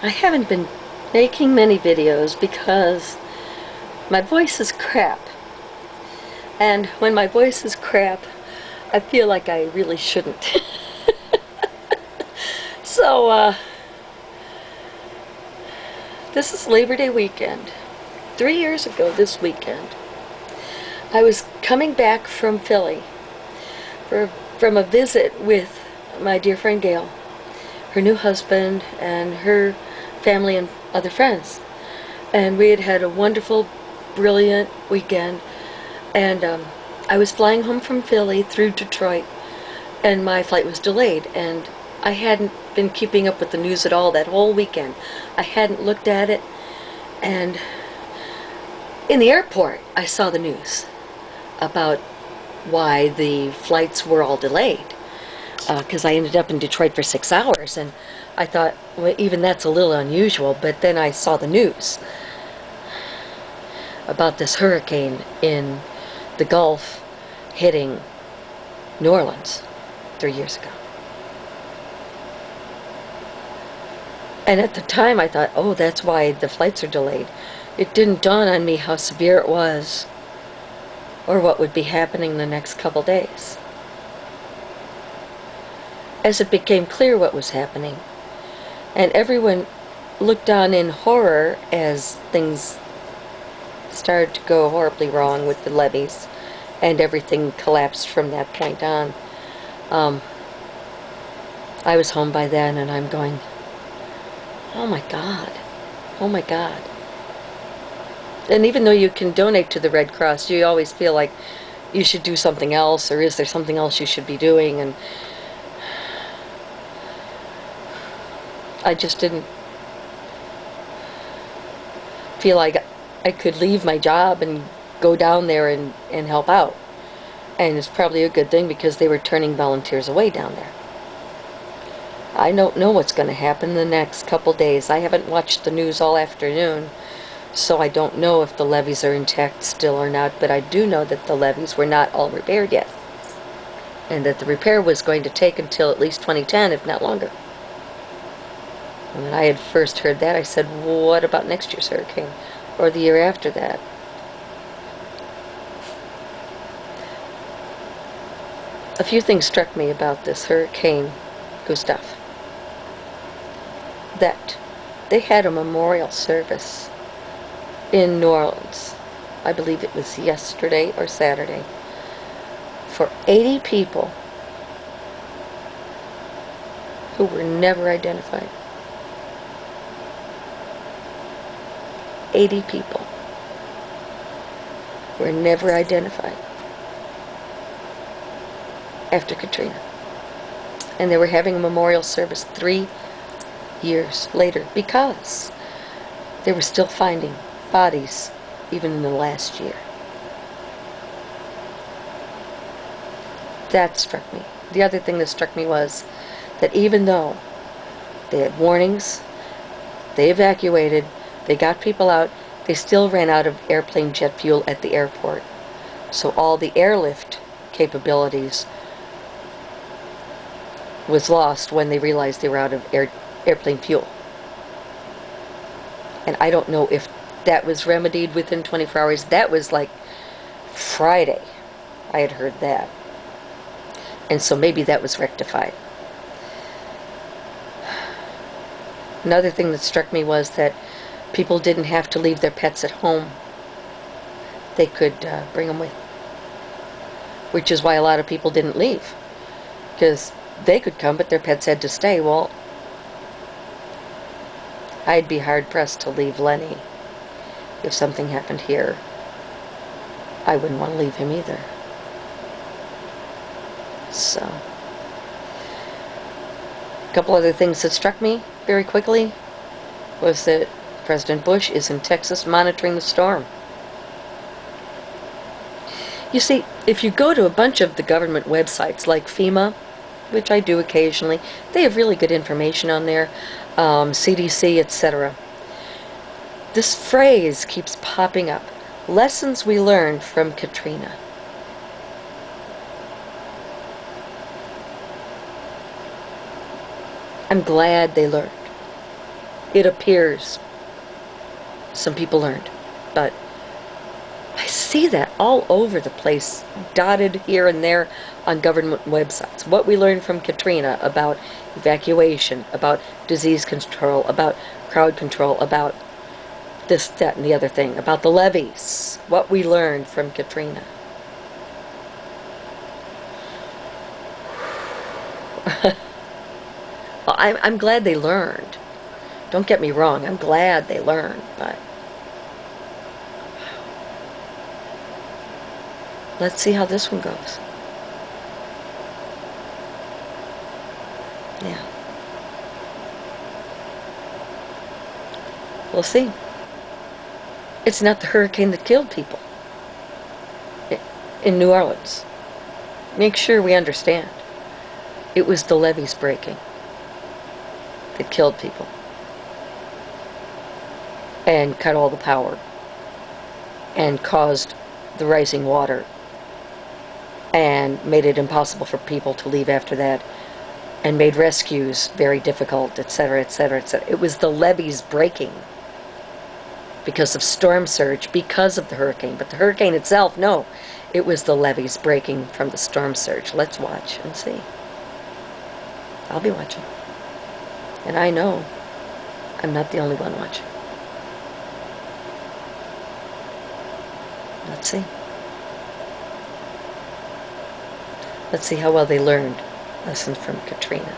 I haven't been making many videos because my voice is crap. And when my voice is crap, I feel like I really shouldn't. So, this is Labor Day weekend. 3 years ago this weekend, I was coming back from Philly from a visit with my dear friend Gail, her new husband, and her family and other friends. And we had had a wonderful, brilliant weekend. And I was flying home from Philly through Detroit, and my flight was delayed. And I hadn't been keeping up with the news at all that whole weekend. I hadn't looked at it. And in the airport, I saw the news about why the flights were all delayed. Because I ended up in Detroit for 6 hours, and I thought, well, even that's a little unusual. But then I saw the news about this hurricane in the Gulf hitting New Orleans 3 years ago. And at the time I thought, oh, that's why the flights are delayed. It didn't dawn on me how severe it was or what would be happening the next couple days. As it became clear what was happening, and everyone looked on in horror as things started to go horribly wrong with the levees, and everything collapsed from that point on. I was home by then, and I'm going, oh my God, oh my God. And even though you can donate to the Red Cross, you always feel like you should do something else, or is there something else you should be doing? And I just didn't feel like I could leave my job and go down there and help out. And it's probably a good thing, because they were turning volunteers away down there. I don't know what's going to happen the next couple days. I haven't watched the news all afternoon, so I don't know if the levees are intact still or not, but I do know that the levees were not all repaired yet, and that the repair was going to take until at least 2010, if not longer. And when I had first heard that, I said, what about next year's hurricane? Or the year after that? A few things struck me about this hurricane, Gustav. That they had a memorial service in New Orleans, I believe it was yesterday or Saturday, for 80 people who were never identified. 80 people were never identified after Katrina. And they were having a memorial service 3 years later, because they were still finding bodies even in the last year. That struck me. The other thing that struck me was that even though they had warnings, they evacuated, they got people out, they still ran out of airplane jet fuel at the airport. So all the airlift capabilities was lost when they realized they were out of airplane fuel. And I don't know if that was remedied within 24 hours. That was like Friday, I had heard that. And so maybe that was rectified. Another thing that struck me was that people didn't have to leave their pets at home. They could bring them with. Which is why a lot of people didn't leave. Because they could come, but their pets had to stay. Well, I'd be hard-pressed to leave Lenny. If something happened here, I wouldn't want to leave him either. So, a couple other things that struck me very quickly was that President Bush is in Texas monitoring the storm. You see, if you go to a bunch of the government websites like FEMA, which I do occasionally, they have really good information on there, CDC, etc. This phrase keeps popping up: lessons we learned from Katrina. I'm glad they learned. it appears some people learned. But I see that all over the place, dotted here and there on government websites. What we learned from Katrina about evacuation, about disease control, about crowd control, about this, that, and the other thing, about the levees. What we learned from Katrina. Well, I'm glad they learned. Don't get me wrong, I'm glad they learned, but let's see how this one goes. Yeah. We'll see. It's not the hurricane that killed people in New Orleans. Make sure we understand. It was the levees breaking that killed people and cut all the power and caused the rising water and made it impossible for people to leave after that and made rescues very difficult, etc., etc., etc. It was the levees breaking because of storm surge, because of the hurricane. But the hurricane itself, no. It was the levees breaking from the storm surge. Let's watch and see. I'll be watching. And I know I'm not the only one watching. Let's see. Let's see how well they learned lessons from Katrina.